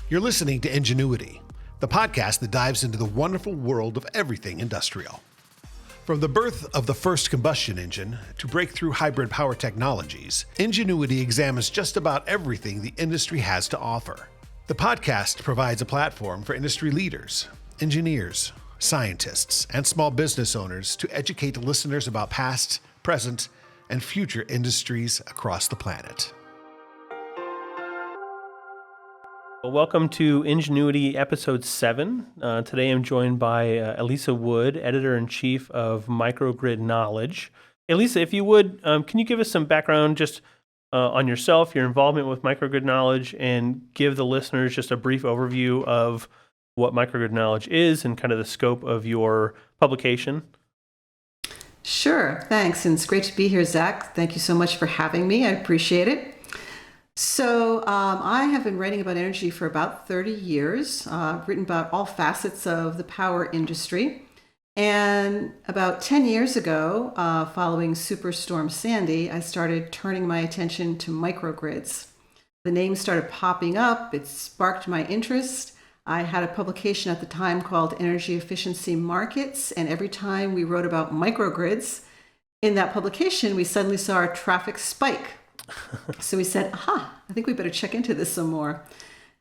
You're listening to Engineuity, the podcast that dives into the wonderful world of everything industrial. From the birth of the first combustion engine to breakthrough hybrid power technologies, Engineuity examines just about everything the industry has to offer. The podcast provides a platform for industry leaders, engineers, scientists, and small business owners to educate listeners about past, present, and future industries across the planet. Well, welcome to Engineuity Episode 7. Today I'm joined by Elisa Wood, Editor-in-Chief of Microgrid Knowledge. Elisa, if you would, can you give us some background just on yourself, your involvement with Microgrid Knowledge, and give the listeners just a brief overview of what Microgrid Knowledge is and kind of the scope of your publication? Sure, thanks. And it's great to be here, Zach. Thank you so much for having me. I appreciate it. So I have been writing about energy for about 30 years. I've written about all facets of the power industry. And about 10 years ago, following Superstorm Sandy, I started turning my attention to microgrids. The name started popping up. It sparked my interest. I had a publication at the time called Energy Efficiency Markets. And every time we wrote about microgrids in that publication, we suddenly saw a traffic spike. So we said, I think we better check into this some more.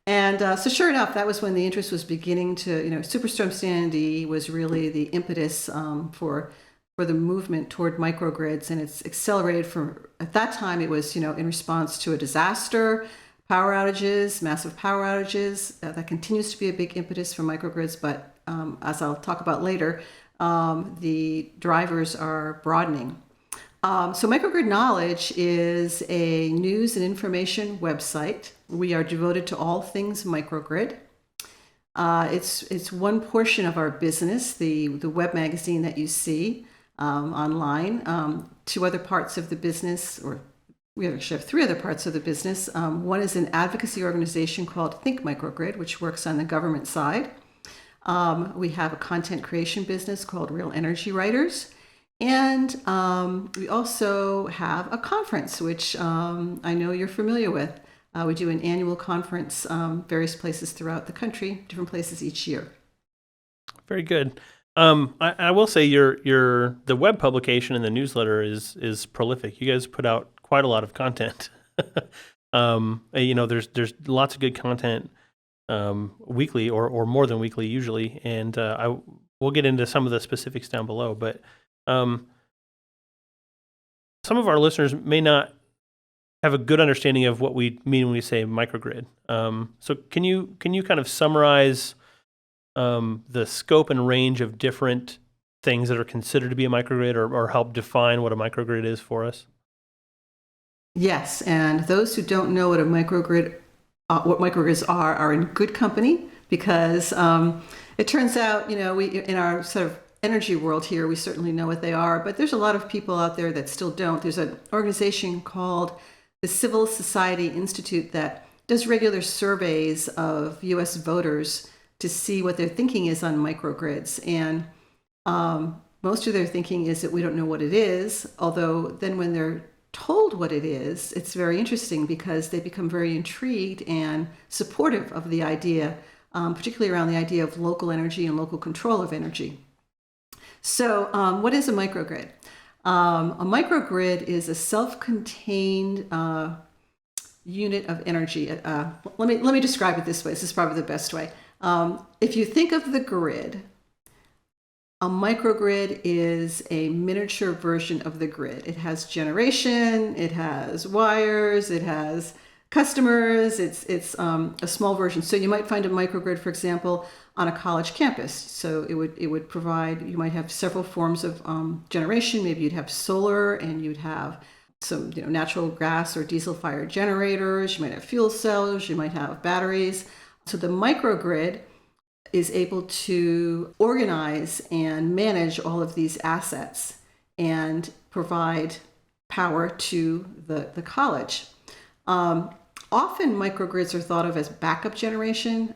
And so sure enough, that was when the interest was beginning to, Superstorm Sandy was really the impetus for the movement toward microgrids. And it's accelerated at that time, it was, in response to a disaster, power outages, massive power outages. That continues to be a big impetus for microgrids. But as I'll talk about later, the drivers are broadening. So Microgrid Knowledge is a news and information website. We are devoted to all things microgrid. It's one portion of our business, the web magazine that you see online. Two other parts of the business, or we actually have three other parts of the business. One is an advocacy organization called Think Microgrid, which works on the government side. We have a content creation business called Real Energy Writers. And we also have a conference, which I know you're familiar with. We do an annual conference, various places throughout the country, different places each year. Very good. I will say the web publication and the newsletter is prolific. You guys put out quite a lot of content. There's lots of good content weekly or more than weekly usually, and we'll get into some of the specifics down below, but some of our listeners may not have a good understanding of what we mean when we say microgrid. So can you kind of summarize the scope and range of different things that are considered to be a microgrid, or help define what a microgrid is for us? Yes, and those who don't know what what microgrids are in good company, because it turns out, we in our sort of energy world here, we certainly know what they are, but there's a lot of people out there that still don't. There's an organization called the Civil Society Institute that does regular surveys of U.S. voters to see what their thinking is on microgrids. And most of their thinking is that we don't know what it is, although then when they're told what it is, it's very interesting because they become very intrigued and supportive of the idea, particularly around the idea of local energy and local control of energy. So what is a microgrid? A microgrid is a self-contained unit of energy. Let me describe it this way. This is probably the best way. If you think of the grid, a microgrid is a miniature version of the grid. It has generation, it has wires, it has customers. It's a small version. So you might find a microgrid, for example, on a college campus. So it would provide, you might have several forms of generation. Maybe you'd have solar, and you'd have some natural gas or diesel fired generators. You might have fuel cells. You might have batteries. So the microgrid is able to organize and manage all of these assets and provide power to the college. Often microgrids are thought of as backup generation.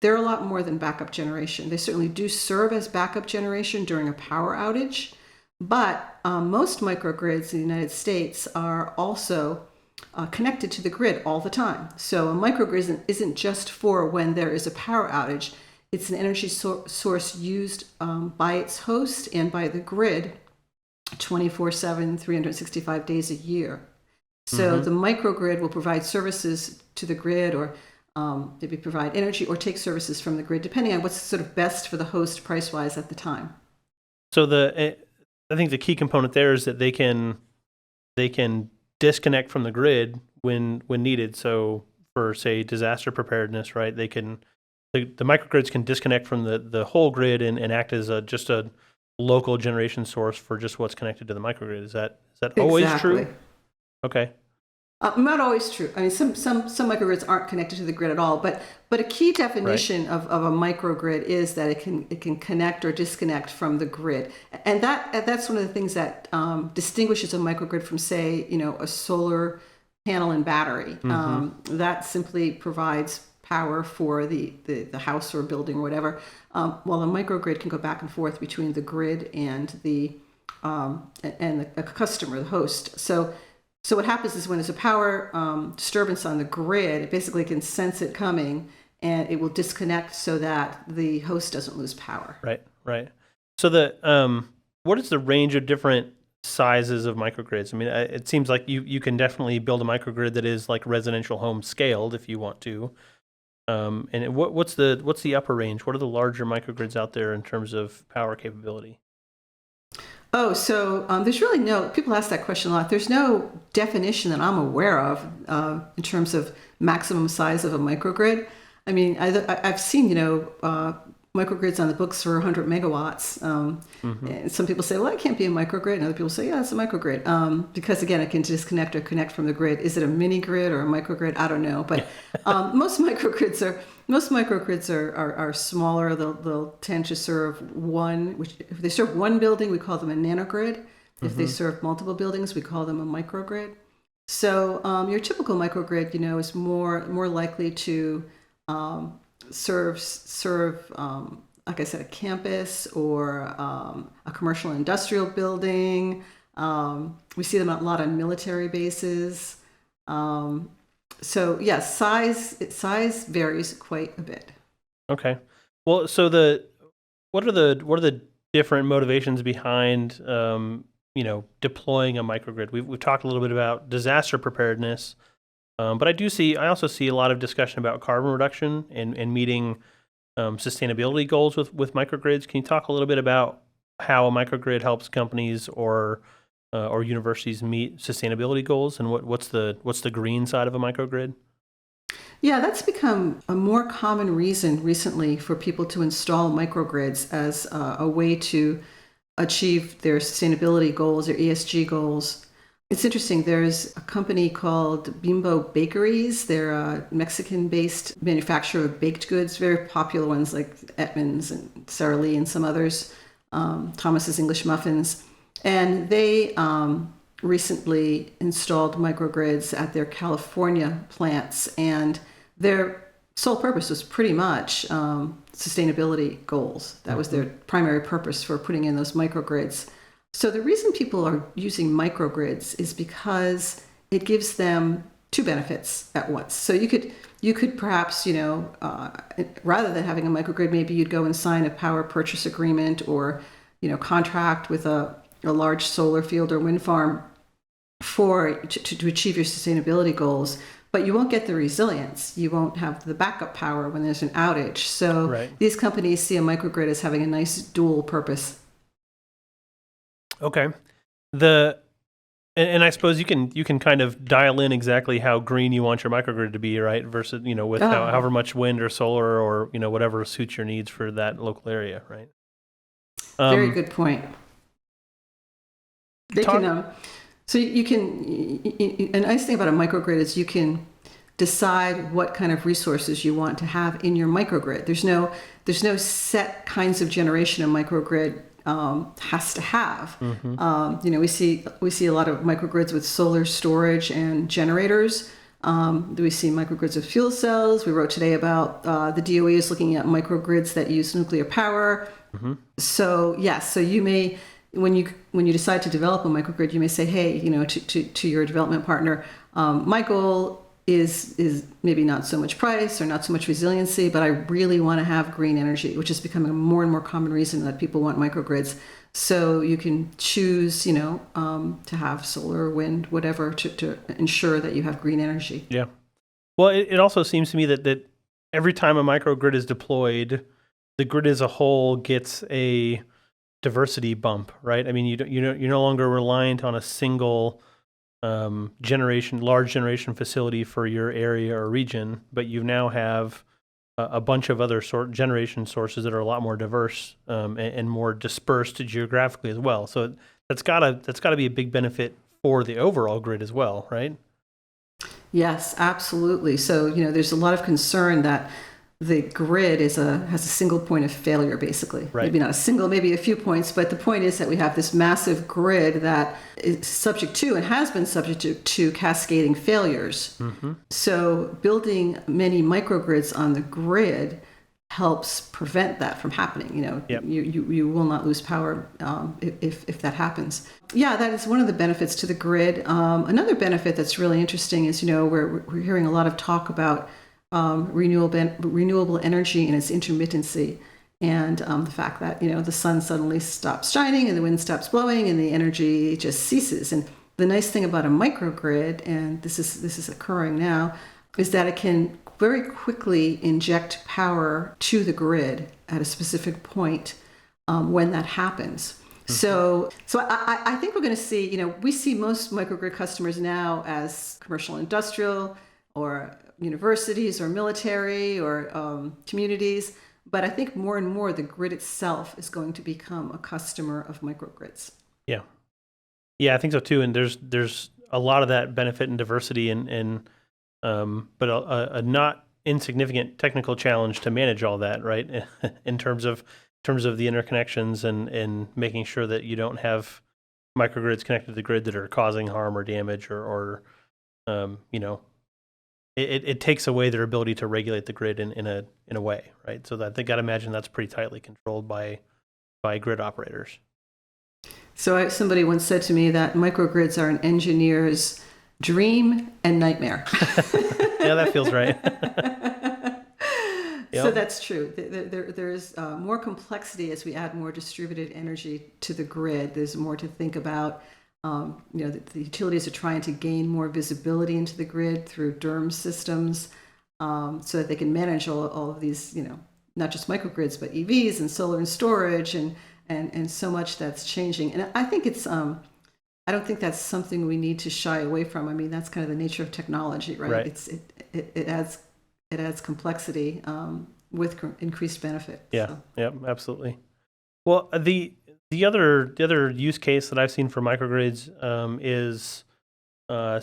They're a lot more than backup generation. They certainly do serve as backup generation during a power outage, but most microgrids in the United States are also connected to the grid all the time. So a microgrid isn't just for when there is a power outage. It's an energy source used by its host and by the grid 24/7, 365 days a year. So the microgrid will provide services to the grid, or maybe provide energy or take services from the grid, depending on what's sort of best for the host price-wise at the time. So I think the key component there is that they can disconnect from the grid when needed. So for, say, disaster preparedness, right? The microgrids can disconnect from the whole grid and act as just a local generation source for just what's connected to the microgrid. Is that always Exactly. true? Okay. Not always true. I mean, some microgrids aren't connected to the grid at all. But a key definition of a microgrid is that it can connect or disconnect from the grid, and that's one of the things that distinguishes a microgrid from, say, a solar panel and battery. That simply provides power for the house or building or whatever, while a microgrid can go back and forth between the grid and the customer, the host. So what happens is when there's a power disturbance on the grid, it basically can sense it coming, and it will disconnect so that the host doesn't lose power. Right. So what is the range of different sizes of microgrids? I mean, it seems like you can definitely build a microgrid that is like residential home scaled if you want to. And what's the upper range? What are the larger microgrids out there in terms of power capability? Oh, so there's really people ask that question a lot. There's no definition that I'm aware of in terms of maximum size of a microgrid. I mean, I've seen, microgrids on the books for 100 megawatts. And some people say, well, that can't be a microgrid. And other people say, yeah, it's a microgrid. Because, again, it can disconnect or connect from the grid. Is it a mini grid or a microgrid? I don't know. But most microgrids are smaller. They'll tend to serve one. If they serve one building, we call them a nanogrid. If they serve multiple buildings, we call them a microgrid. So your typical microgrid, is more likely to serve like I said, a campus or a commercial industrial building. We see them a lot on military bases. So yes, size varies quite a bit. Okay. Well, so what are the different motivations behind deploying a microgrid? We've talked a little bit about disaster preparedness, but I also see a lot of discussion about carbon reduction and meeting sustainability goals with microgrids. Can you talk a little bit about how a microgrid helps companies or universities meet sustainability goals, and what's the green side of a microgrid? Yeah, that's become a more common reason recently for people to install microgrids as a way to achieve their sustainability goals, their ESG goals. It's interesting. There's a company called Bimbo Bakeries. They're a Mexican-based manufacturer of baked goods, very popular ones like Edmonds and Sara Lee and some others, Thomas's English Muffins. And they recently installed microgrids at their California plants, and their sole purpose was pretty much sustainability goals. That was their primary purpose for putting in those microgrids. So the reason people are using microgrids is because it gives them two benefits at once. So you could perhaps, rather than having a microgrid, maybe you'd go and sign a power purchase agreement or, contract with a large solar field or wind farm to achieve your sustainability goals. But you won't get the resilience. You won't have the backup power when there's an outage. So These companies see a microgrid as having a nice dual purpose. Okay. And I suppose you can kind of dial in exactly how green you want your microgrid to be, right? Versus, with however much wind or solar or, whatever suits your needs for that local area, right? Very good point. So you can, a nice thing about a microgrid is you can decide what kind of resources you want to have in your microgrid. There's no set kinds of generation a microgrid has to have. We see a lot of microgrids with solar storage and generators. We see microgrids with fuel cells. We wrote today about the DOE is looking at microgrids that use nuclear power. So yes, so you may, when you decide to develop a microgrid, you may say, hey, to your development partner, My goal is maybe not so much price or not so much resiliency, but I really want to have green energy, which is becoming a more and more common reason that people want microgrids. So you can choose, to have solar, wind, whatever, to ensure that you have green energy. Yeah. Well, it also seems to me that every time a microgrid is deployed, the grid as a whole gets a diversity bump, right? I mean, you're no longer reliant on a single large generation facility for your area or region, but you now have a bunch of other generation sources that are a lot more diverse and more dispersed geographically as well. So that's gotta be a big benefit for the overall grid as well, right? Yes, absolutely. So, there's a lot of concern that the grid has a single point of failure, basically. Right. Maybe not a single, maybe a few points, but the point is that we have this massive grid that is subject to and has been subject to cascading failures. Mm-hmm. So building many microgrids on the grid helps prevent that from happening. Yep. You will not lose power if that happens. Yeah, that is one of the benefits to the grid. Another benefit that's really interesting is, we're hearing a lot of talk about renewable energy and its intermittency, and the fact that the sun suddenly stops shining and the wind stops blowing and the energy just ceases. And the nice thing about a microgrid, and this is occurring now, is that it can very quickly inject power to the grid at a specific point when that happens. Mm-hmm. So I think we're going to see, we see most microgrid customers now as commercial, industrial, or universities or military or communities, but I think more and more the grid itself is going to become a customer of microgrids. Yeah, I think so too. And there's a lot of that benefit and diversity, but a not insignificant technical challenge to manage all that, right? in terms of the interconnections and making sure that you don't have microgrids connected to the grid that are causing harm or damage or It takes away their ability to regulate the grid in a way, right? So that they got to imagine that's pretty tightly controlled by grid operators. So somebody once said to me that microgrids are an engineer's dream and nightmare. Yeah, that feels right. Yep. So that's true. There is more complexity as we add more distributed energy to the grid. There's more to think about. The utilities are trying to gain more visibility into the grid through DERM systems, so that they can manage all of these, not just microgrids, but EVs and solar and storage and so much that's changing. And I think I don't think that's something we need to shy away from. I mean, that's kind of the nature of technology, right? It adds complexity with increased benefit. Yeah, so. Yeah, absolutely. Well, the other use case that I've seen for microgrids is,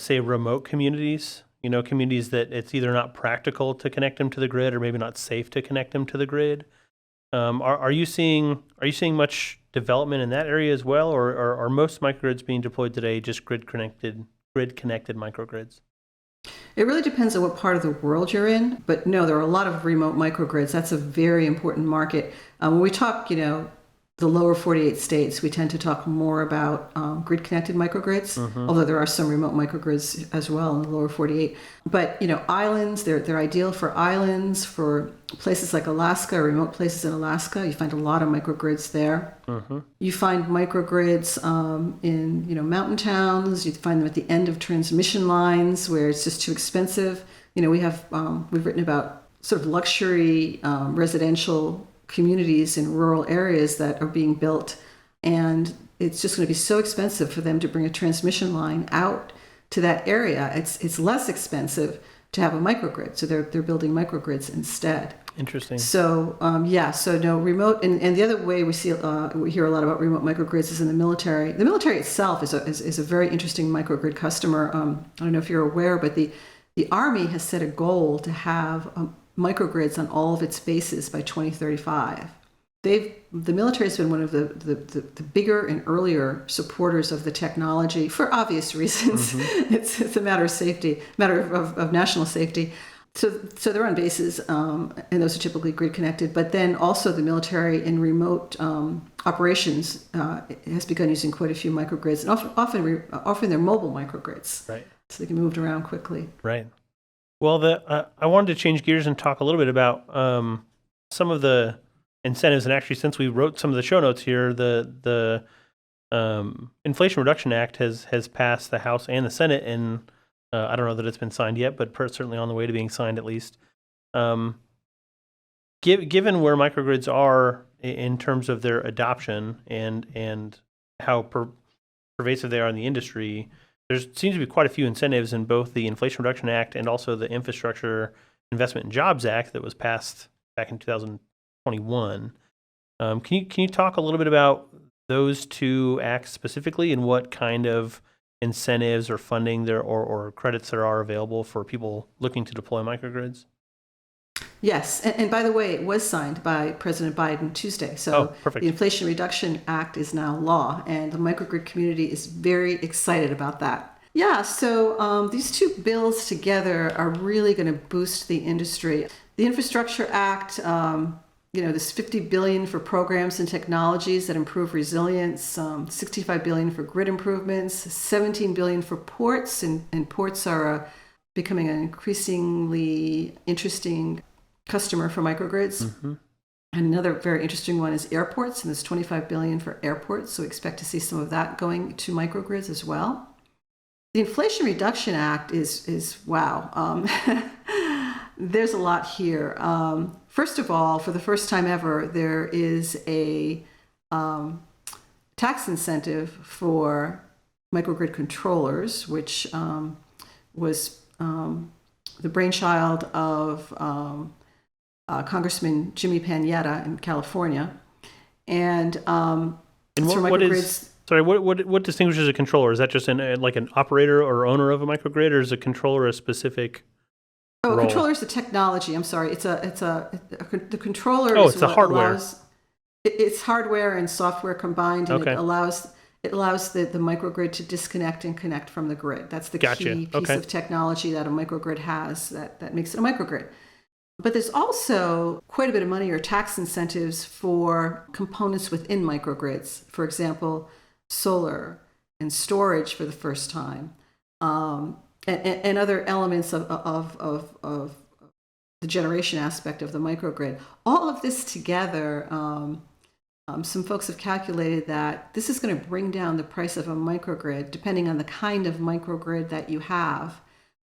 say, remote communities. Communities that it's either not practical to connect them to the grid or maybe not safe to connect them to the grid. Are you seeing much development in that area as well, or are most microgrids being deployed today just grid connected microgrids? It really depends on what part of the world you're in, but no, there are a lot of remote microgrids. That's a very important market. When we talk, the lower 48 states, we tend to talk more about grid-connected microgrids, although there are some remote microgrids as well in the lower 48. But, islands, they're ideal for islands, for places like Alaska, remote places in Alaska. You find a lot of microgrids there. Mm-hmm. You find microgrids in, mountain towns. You find them at the end of transmission lines where it's just too expensive. We've written about sort of luxury residential communities in rural areas that are being built, and it's just going to be so expensive for them to bring a transmission line out to that area. It's less expensive to have a microgrid, so they're building microgrids instead. Interesting. So remote, and the other way we hear a lot about remote microgrids is in the military. The military itself is a very interesting microgrid customer. I don't know if you're aware, but the Army has set a goal to have microgrids on all of its bases by 2035. The military has been one of the bigger and earlier supporters of the technology for obvious reasons. Mm-hmm. It's a matter of safety, matter of national safety. So they're on bases, and those are typically grid connected. But then also the military in remote operations has begun using quite a few microgrids, and often they're mobile microgrids. Right. so they can be moved around quickly. Right. Well, I wanted to change gears and talk a little bit about some of the incentives. And actually, since we wrote some of the show notes here, the Inflation Reduction Act has passed the House and the Senate, and I don't know that it's been signed yet, but certainly on the way to being signed at least. Given where microgrids are in terms of their adoption and how pervasive they are in the industry, there seems to be quite a few incentives in both the Inflation Reduction Act and also the Infrastructure Investment and Jobs Act that was passed back in 2021. Can you talk a little bit about those two acts specifically and what kind of incentives or funding there or credits there are available for people looking to deploy microgrids? Yes, and by the way, it was signed by President Biden Tuesday. So perfect. The Inflation Reduction Act is now law, and the microgrid community is very excited about that. Yeah, so these two bills together are really going to boost the industry. The Infrastructure Act, there's $50 billion for programs and technologies that improve resilience, $65 billion for grid improvements, $17 billion for ports, and ports are becoming an increasingly interesting customer for microgrids. Mm-hmm. And another very interesting one is airports, and there's $25 billion for airports, so we expect to see some of that going to microgrids as well. The Inflation Reduction Act is wow. There's a lot here. First of all, for the first time ever, there is a tax incentive for microgrid controllers, which was the brainchild of Congressman Jimmy Panetta in California. And what distinguishes a controller? Is that just like an operator or owner of a microgrid, or is a controller a specific role? A controller is the technology. I'm sorry. The controller is it's the hardware. It's hardware and software combined, and okay. it allows the microgrid to disconnect and connect from the grid. That's the key piece of technology that a microgrid has that makes it a microgrid. But there's also quite a bit of money or tax incentives for components within microgrids. For example, solar and storage for the first time, and other elements of the generation aspect of the microgrid. All of this together, some folks have calculated that this is going to bring down the price of a microgrid, depending on the kind of microgrid that you have,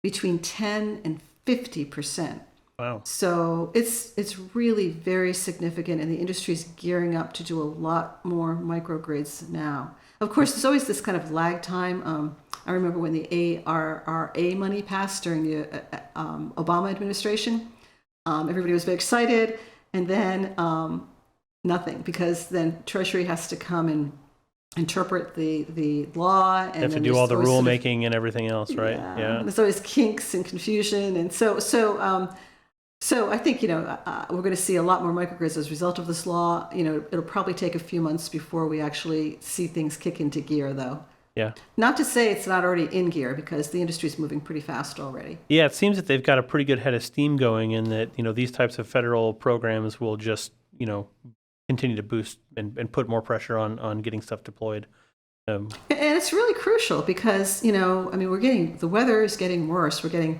between 10 and 50%. Wow. So it's really very significant, and the industry is gearing up to do a lot more microgrids now. Of course, there's always this kind of lag time. I remember when the ARRA money passed during the Obama administration. Everybody was very excited, and then nothing, because then Treasury has to come and interpret the law. And you have to do all the rulemaking and everything else, right? Yeah. There's always kinks and confusion, and so I think, we're going to see a lot more microgrids as a result of this law. It'll probably take a few months before we actually see things kick into gear, though. Yeah. Not to say it's not already in gear, because the industry is moving pretty fast already. Yeah, it seems that they've got a pretty good head of steam going, and that, these types of federal programs will just, continue to boost and put more pressure on getting stuff deployed. And it's really crucial because, the weather is getting worse. We're getting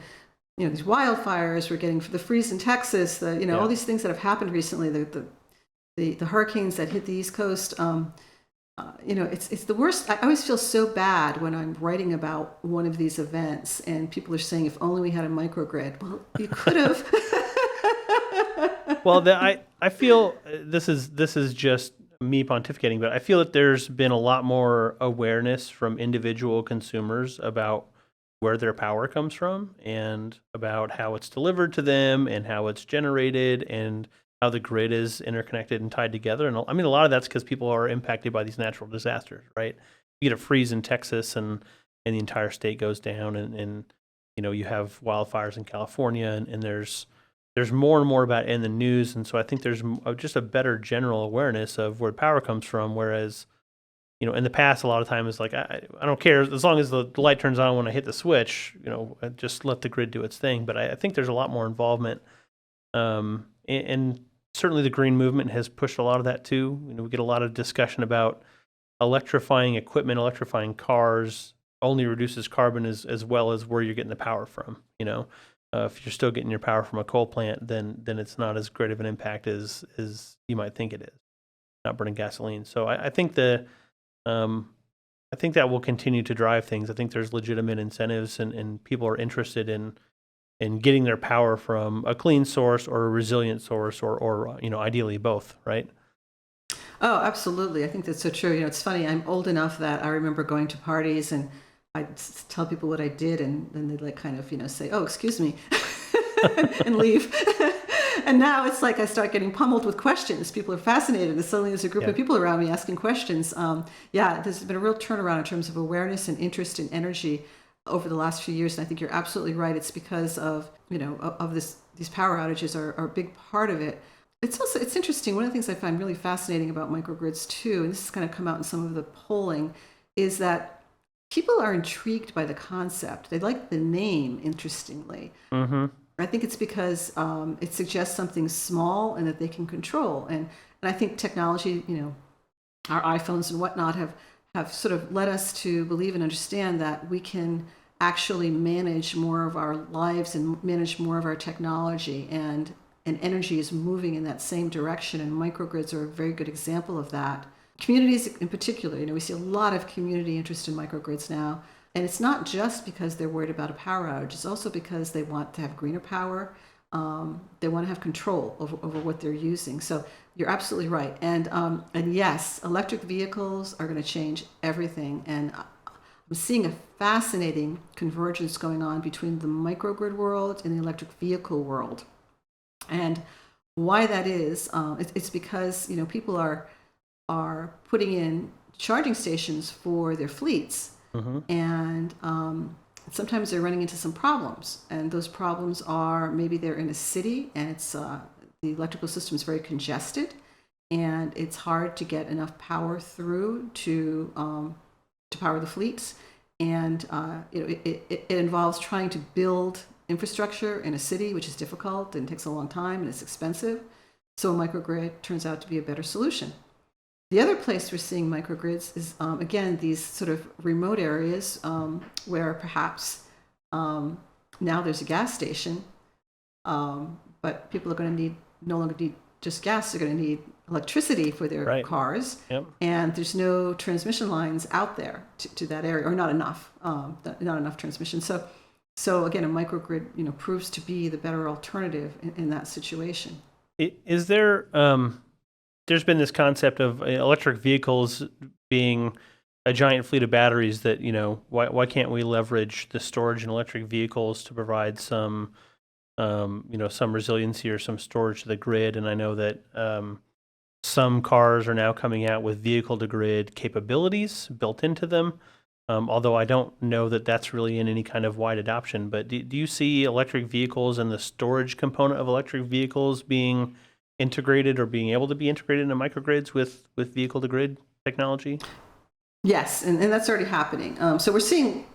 these wildfires, we're getting the freeze in Texas, all these things that have happened recently, the hurricanes that hit the East Coast. It's the worst. I always feel so bad when I'm writing about one of these events and people are saying, if only we had a microgrid. Well, you could have. Well, I feel this is just me pontificating, but I feel that there's been a lot more awareness from individual consumers about where their power comes from and about how it's delivered to them and how it's generated and how the grid is interconnected and tied together. And a lot of that's because people are impacted by these natural disasters, right? You get a freeze in Texas and the entire state goes down, and you have wildfires in California, and there's more and more about it in the news. And so I think there's just a better general awareness of where power comes from, whereas in the past, a lot of times, like, I don't care as long as the light turns on when I hit the switch, just let the grid do its thing. But I think there's a lot more involvement. And certainly the green movement has pushed a lot of that too. We get a lot of discussion about electrifying equipment, electrifying cars, only reduces carbon as well as where you're getting the power from. If you're still getting your power from a coal plant, then it's not as great of an impact as you might think it is. Not burning gasoline. So I think I think that will continue to drive things. I think there's legitimate incentives, and people are interested in getting their power from a clean source or a resilient source, or ideally both, right? Oh, absolutely. I think that's so true. It's funny. I'm old enough that I remember going to parties and I'd tell people what I did, and then they'd like kind of, say, "Oh, excuse me," and leave. And now it's like I start getting pummeled with questions. People are fascinated, and suddenly there's a group of people around me asking questions. There's been a real turnaround in terms of awareness and interest in energy over the last few years, and I think you're absolutely right. It's because of these power outages are a big part of it. It's interesting. One of the things I find really fascinating about microgrids too, and this has kind of come out in some of the polling, is that people are intrigued by the concept. They like the name, interestingly. Mm-hmm. I think it's because it suggests something small and that they can control. And I think technology, our iPhones and whatnot have sort of led us to believe and understand that we can actually manage more of our lives and manage more of our technology. And energy is moving in that same direction. And microgrids are a very good example of that. Communities in particular, we see a lot of community interest in microgrids now. And it's not just because they're worried about a power outage. It's also because they want to have greener power. They want to have control over what they're using. So you're absolutely right. And yes, electric vehicles are going to change everything. And I'm seeing a fascinating convergence going on between the microgrid world and the electric vehicle world. And why that is, it's because people are putting in charging stations for their fleets. Mm-hmm. And sometimes they're running into some problems, and those problems are maybe they're in a city and it's the electrical system is very congested, and it's hard to get enough power through to power the fleets, and it involves trying to build infrastructure in a city, which is difficult and takes a long time and it's expensive. So a microgrid turns out to be a better solution. The other place we're seeing microgrids is, again, these sort of remote areas where perhaps now there's a gas station, but people are going to no longer need just gas. They're going to need electricity for their cars. Yep. And there's no transmission lines out there to that area, or not enough transmission. So again, a microgrid, proves to be the better alternative in that situation. Is there... There's been this concept of electric vehicles being a giant fleet of batteries that, why can't we leverage the storage in electric vehicles to provide some resiliency or some storage to the grid? And I know that some cars are now coming out with vehicle-to-grid capabilities built into them, although I don't know that that's really in any kind of wide adoption. But do you see electric vehicles and the storage component of electric vehicles being integrated or being able to be integrated into microgrids with vehicle-to-grid technology? Yes, and that's already happening. So we're seeing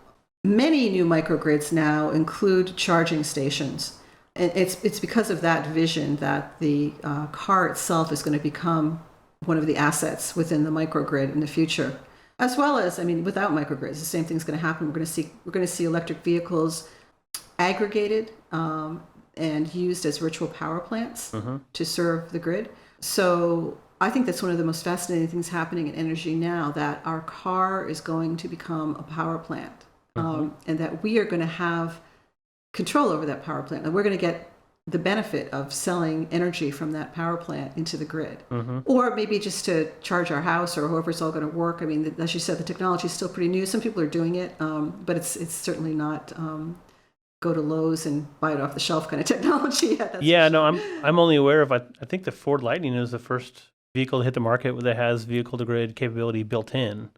many new microgrids now include charging stations. And it's because of that vision that the car itself is going to become one of the assets within the microgrid in the future. As well as, without microgrids, the same thing's going to happen. We're going to see electric vehicles aggregated and used as virtual power plants to serve the grid. So I think that's one of the most fascinating things happening in energy now, that our car is going to become a power plant, and that we are going to have control over that power plant. And we're going to get the benefit of selling energy from that power plant into the grid. Or maybe just to charge our house, or however it's all going to work. As you said, the technology is still pretty new. Some people are doing it, but it's certainly not... go to Lowe's and buy it off the shelf kind of technology. I'm only aware of, I think the Ford Lightning is the first vehicle to hit the market that has vehicle-to-grid capability built in.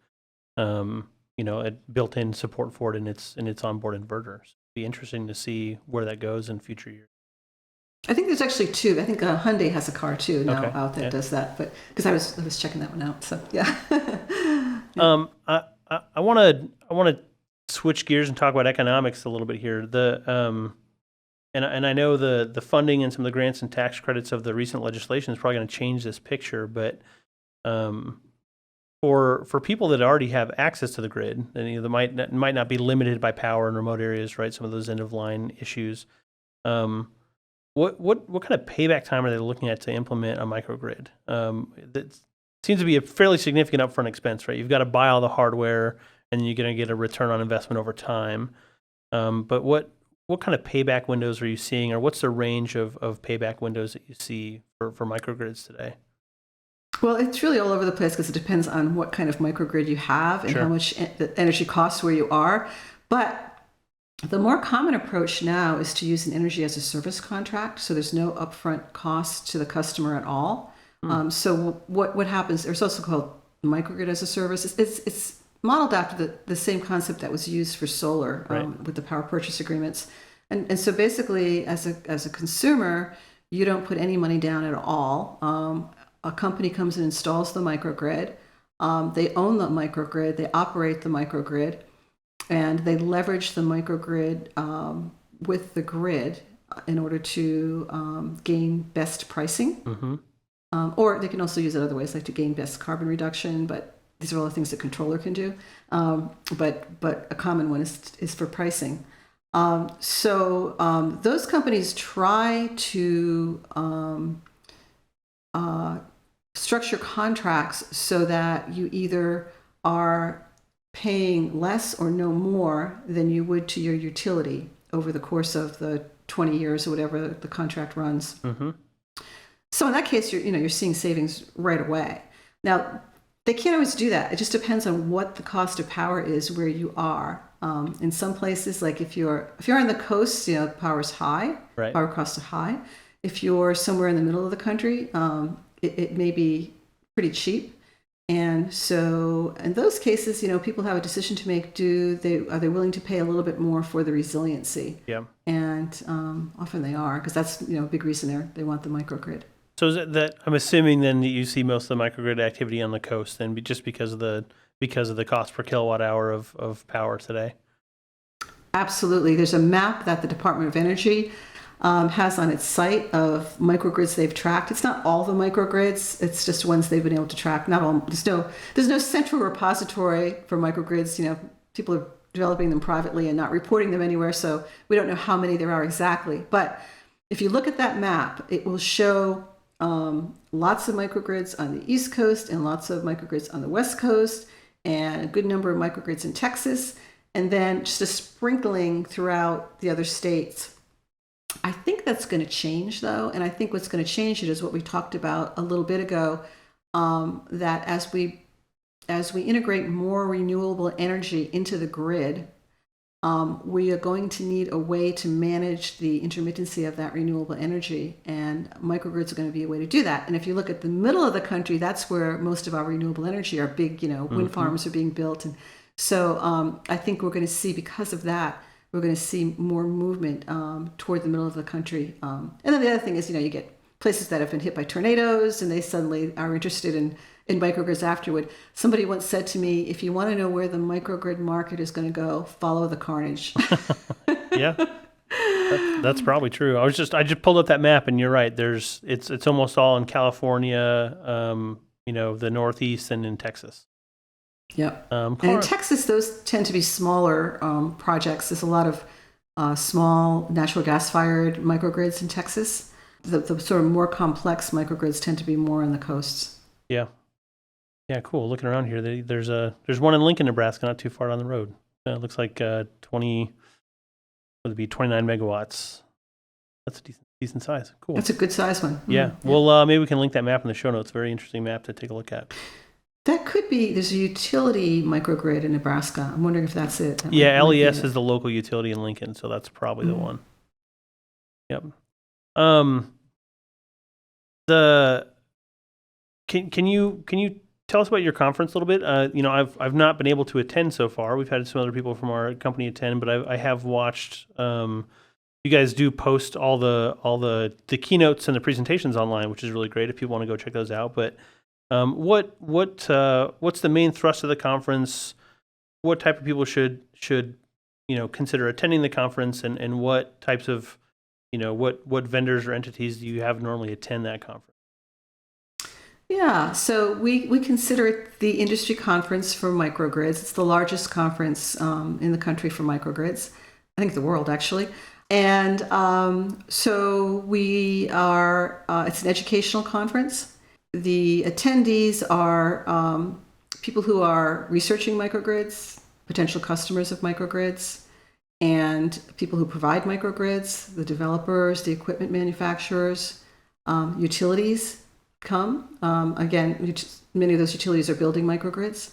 Built-in support for it in its onboard inverter. So it'd be interesting to see where that goes in future years. I think there's actually two. I think Hyundai has a car too now out that does that. But because I was checking that one out. So yeah. I want to switch gears and talk about economics a little bit here. And I know the funding and some of the grants and tax credits of the recent legislation is probably going to change this picture, but for people that already have access to the grid, and they might not be limited by power in remote areas, right? Some of those end of line issues. What kind of payback time are they looking at to implement a microgrid? That seems to be a fairly significant upfront expense, right? You've got to buy all the hardware, and then you're going to get a return on investment over time. But what kind of payback windows are you seeing, or what's the range of payback windows that you see for microgrids today? Well, it's really all over the place because it depends on what kind of microgrid you have and Sure. how much the energy costs where you are. But the more common approach now is to use an energy as a service contract, so there's no upfront cost to the customer at all. So what happens? There's also called microgrid as a service. It's modeled after the same concept that was used for solar with the power purchase agreements. And so basically, as a consumer, you don't put any money down at all. A company comes and installs the microgrid. They own the microgrid. They operate the microgrid. And they leverage the microgrid with the grid in order to gain best pricing. Or they can also use it other ways, like to gain best carbon reduction. But these are all the things the controller can do. But a common one is for pricing. So those companies try to structure contracts so that you either are paying less or no more than you would to your utility over the course of the 20 years or whatever the contract runs. So in that case, you're seeing savings right away. Now, they can't always do that. It just depends on what the cost of power is where you are. In some places, like if you're on the coast, power's high, Right. Power costs are high. If you're somewhere in the middle of the country, it may be pretty cheap. And so in those cases, people have a decision to make. Are they willing to pay a little bit more for the resiliency? Yeah. And often they are, because that's a big reason they want the microgrid. So is it that I'm assuming then that you see most of the microgrid activity on the coast, then just because of the cost per kilowatt hour of power today? Absolutely. There's a map that the Department of Energy has on its site of microgrids they've tracked. It's not all the microgrids. It's just ones they've been able to track. Not all. There's no central repository for microgrids. People are developing them privately and not reporting them anywhere, so we don't know how many there are exactly. But if you look at that map, it will show lots of microgrids on the East Coast and lots of microgrids on the West Coast, and a good number of microgrids in Texas, and then just a sprinkling throughout the other states. I think that's going to change, though, and I think what's going to change it is what we talked about a little bit ago, that as we integrate more renewable energy into the grid, we are going to need a way to manage the intermittency of that renewable energy, and microgrids are going to be a way to do that. And if you look at the middle of the country, that's where most of our renewable energy, our big, wind farms are being built. And so I think we're going to see, because of that, we're going to see more movement toward the middle of the country. And then the other thing is, you get places that have been hit by tornadoes, and they suddenly are interested in microgrids afterward. Somebody once said to me, if you want to know where the microgrid market is going to go, follow the carnage. Yeah, that's probably true. I just pulled up that map, and you're right. It's almost all in California, the Northeast, and in Texas. Yep. And in Texas, those tend to be smaller projects. There's a lot of small natural gas-fired microgrids in Texas. The sort of more complex microgrids tend to be more on the coasts. Yeah. Yeah, cool. Looking around here, there's one in Lincoln, Nebraska, not too far down the road. It looks like 29 megawatts. That's a decent size. Cool. That's a good size one. Yeah. Well, maybe we can link that map in the show notes. Very interesting map to take a look at. That could be. There's a utility microgrid in Nebraska. I'm wondering if that's it. Yeah, LES is the local utility in Lincoln, so that's probably the one. Yep. Can you tell us about your conference a little bit? I've not been able to attend so far. We've had some other people from our company attend, but I have watched. You guys do post all the keynotes and the presentations online, which is really great if people want to go check those out. But what's the main thrust of the conference? What type of people should consider attending the conference, and what types of what vendors or entities do you have normally attend that conference? Yeah, so we consider it the industry conference for microgrids. It's the largest conference in the country for microgrids, I think the world actually. And so we are, it's an educational conference. The attendees are people who are researching microgrids, potential customers of microgrids, and people who provide microgrids, the developers, the equipment manufacturers, utilities come. Again, many of those utilities are building microgrids.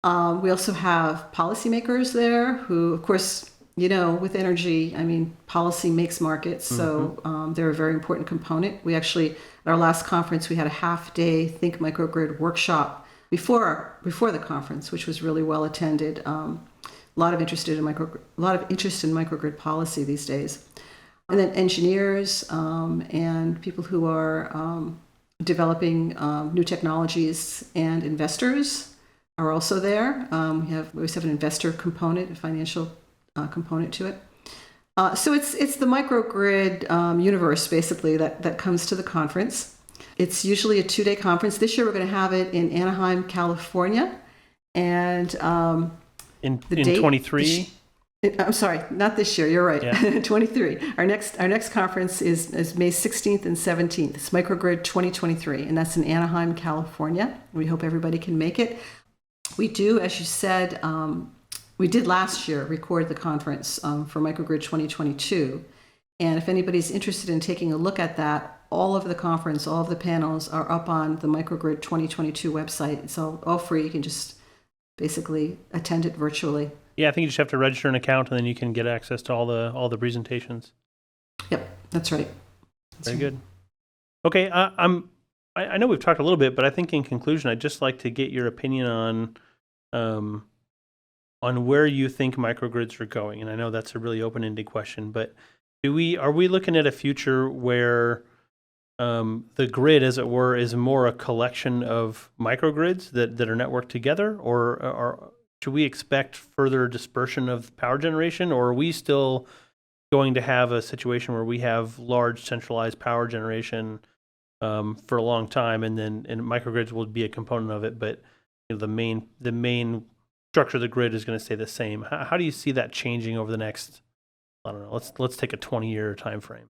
We also have policymakers there who, of course, with energy, I mean, policy makes markets, so they're a very important component. We actually, at our last conference, we had a half-day Think Microgrid workshop before the conference, which was really well attended. A lot of interest in microgrid policy these days, and then engineers and people who are developing new technologies, and investors are also there. We always have an investor component, a financial component to it. So it's the microgrid universe basically that comes to the conference. It's usually a 2-day conference. This year we're going to have it in Anaheim, California, and In date, 23? I'm sorry, not this year. You're right. Yeah. 23. Our next conference is May 16th and 17th. It's Microgrid 2023, and that's in Anaheim, California. We hope everybody can make it. We do, as you said, we did last year record the conference for Microgrid 2022, and if anybody's interested in taking a look at that, all of the conference, all of the panels are up on the Microgrid 2022 website. It's all free. You can just basically attend it virtually. Yeah, I think you just have to register an account, and then you can get access to all the presentations. Yep, that's right. Very good. Okay, I know we've talked a little bit, but I think in conclusion, I'd just like to get your opinion on where you think microgrids are going. And I know that's a really open-ended question, but are we looking at a future where the grid, as it were, is more a collection of microgrids that are networked together, or should we expect further dispersion of power generation, or are we still going to have a situation where we have large centralized power generation for a long time, and microgrids will be a component of it, but the main structure of the grid is going to stay the same? How do you see that changing over the next, I don't know, let's take a 20-year time frame?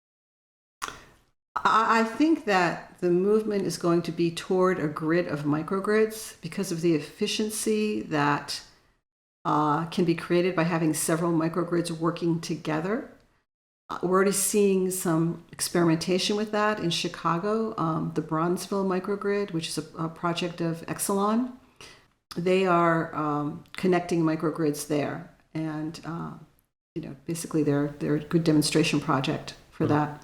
I think that the movement is going to be toward a grid of microgrids because of the efficiency that can be created by having several microgrids working together. We're already seeing some experimentation with that in Chicago, the Bronzeville microgrid, which is a project of Exelon. They are connecting microgrids there, and basically they're a good demonstration project for that.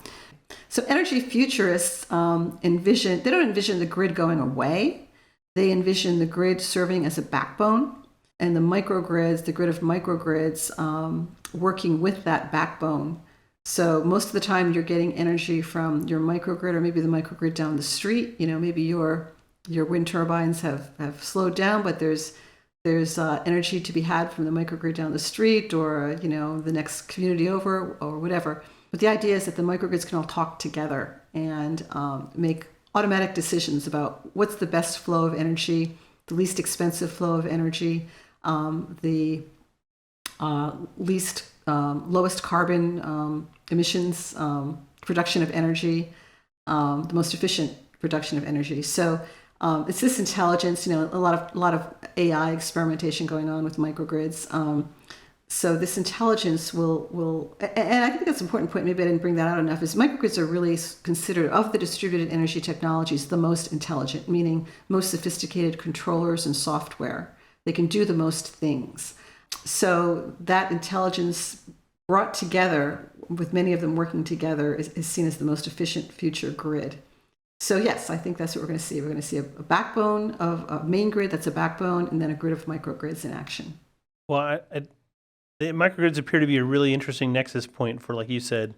So energy futurists they don't envision the grid going away. They envision the grid serving as a backbone, and the grid of microgrids working with that backbone. So most of the time you're getting energy from your microgrid, or maybe the microgrid down the street. Maybe your wind turbines have slowed down, but there's energy to be had from the microgrid down the street, or the next community over, or whatever. But the idea is that the microgrids can all talk together and make automatic decisions about what's the best flow of energy, the least expensive flow of energy, the lowest carbon emissions production of energy, the most efficient production of energy. So it's this intelligence, a lot of AI experimentation going on with microgrids. So this intelligence will, and I think that's an important point, maybe I didn't bring that out enough, is microgrids are really considered, of the distributed energy technologies, the most intelligent, meaning most sophisticated controllers and software. They can do the most things. So that intelligence brought together, with many of them working together, is seen as the most efficient future grid. So yes, I think that's what we're going to see. We're going to see a backbone of a main grid that's a backbone, and then a grid of microgrids in action. Well, the microgrids appear to be a really interesting nexus point for, like you said,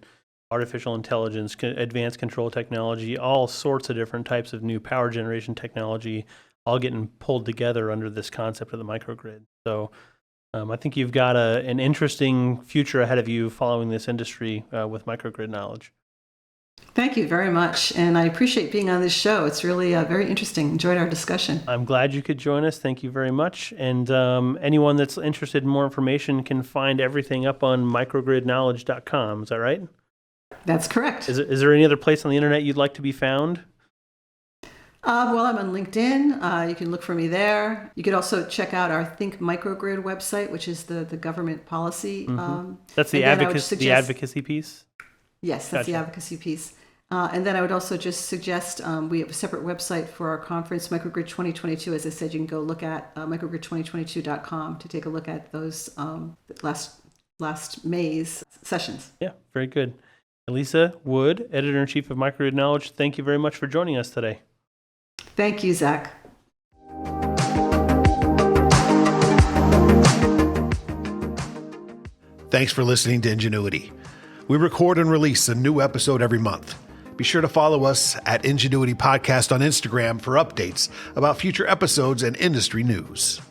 artificial intelligence, advanced control technology, all sorts of different types of new power generation technology, all getting pulled together under this concept of the microgrid. So I think you've got an interesting future ahead of you following this industry with microgrid knowledge. Thank you very much. And I appreciate being on this show. It's really very interesting. Enjoyed our discussion. I'm glad you could join us. Thank you very much. And anyone that's interested in more information can find everything up on microgridknowledge.com. Is that right? That's correct. Is there any other place on the internet you'd like to be found? Well, I'm on LinkedIn. You can look for me there. You could also check out our Think Microgrid website, which is the government policy. That's the advocacy piece? Yes, that's the advocacy piece. And then I would also just suggest we have a separate website for our conference, Microgrid 2022. As I said, you can go look at microgrid2022.com to take a look at those last May's sessions. Yeah, very good. Elisa Wood, Editor-in-Chief of Microgrid Knowledge, thank you very much for joining us today. Thank you, Zach. Thanks for listening to Engineuity. We record and release a new episode every month. Be sure to follow us at Engineuity Podcast on Instagram for updates about future episodes and industry news.